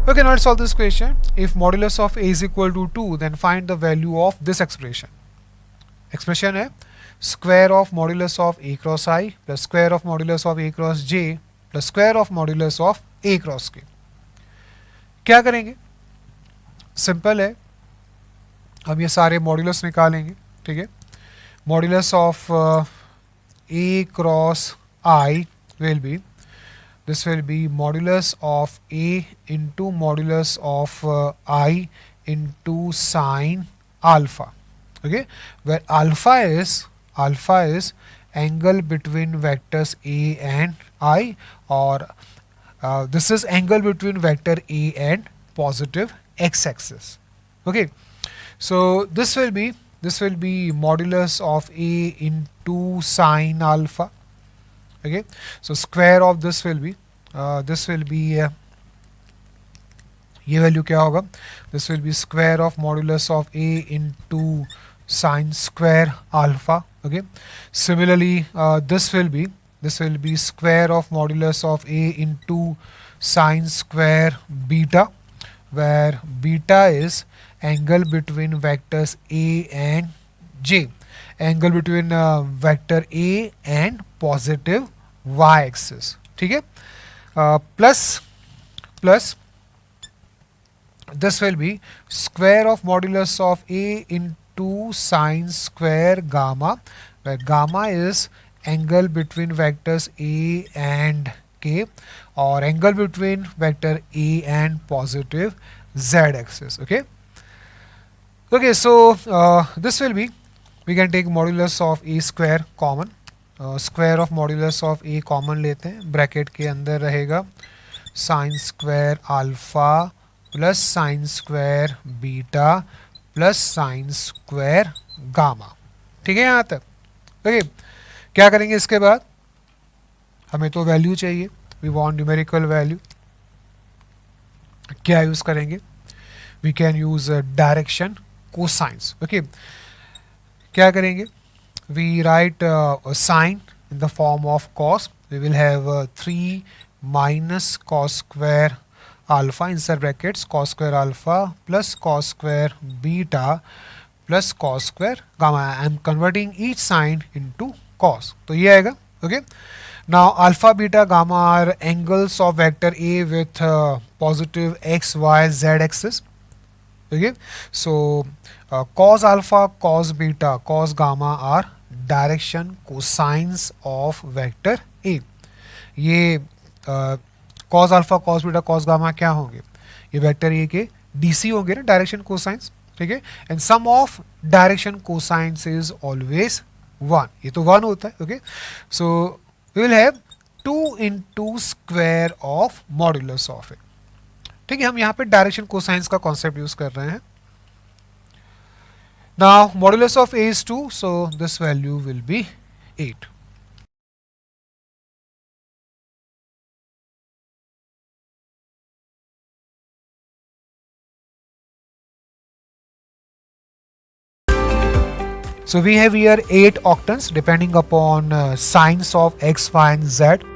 Okay, now let's solve this question. If modulus of a is equal to 2, then find the value of this expression. Expression है square of modulus of a cross I plus square of modulus of a cross j plus square of modulus of a cross k. क्या करेंगे? Simple है, हम ये सारे modulus निकालेंगे. ठीक है, modulus of a cross I will be, this will be modulus of a into modulus of I into sine alpha. Okay, where alpha is angle between vectors a and I, or this is angle between vector a and positive x-axis. Okay, so this will be modulus of a into sine alpha. Okay, so square of this will be ये value क्या होगा? This will be square of modulus of a into sine square alpha. Okay, similarly this will be square of modulus of a into sine square beta, where beta is angle between vectors a and j, angle between vector a and positive y axis. ठीक है, plus this will be square of modulus of a into sine square gamma, where gamma is angle between vectors a and k, or angle between vector a and positive z axis. Okay, so this will be, we can take modulus of a square common, square of modulus of a common लेते हैं, bracket के अंदर रहेगा sine square alpha plus sine square beta plus sine square gamma. ठीक है यहाँ तक. Okay, क्या करेंगे इसके बाद? हमें तो वैल्यू चाहिए, वी वांट न्यूमेरिकल वैल्यू. क्या यूज करेंगे? We can use direction cosines. Okay, क्या करेंगे? We write sine in the form of cos. We will have 3 minus cos square alpha inside brackets, cos square alpha plus cos square beta plus cos square gamma. I am converting each sign into cos. तो ये आएगा. Okay, now alpha beta gamma are angles of vector a with positive x y z axis. Okay, so cos alpha, cos beta, cos gamma are direction cosines of vector A. ये cos alpha, cos beta, cos gamma क्या होंगे? ये vector A के DC होंगे ना, direction cosines. ठीक है, and sum of direction cosines is always 1. ये तो 1 होता है. Okay, so we will have 2 into square of modulus of A. ठीक है, हम यहाँ पे डायरेक्शन कोसाइंस का कॉन्सेप्ट यूज कर रहे हैं. Now modulus of a is 2, so this value will be 8. So we have here 8 octants depending upon signs of x, y and z.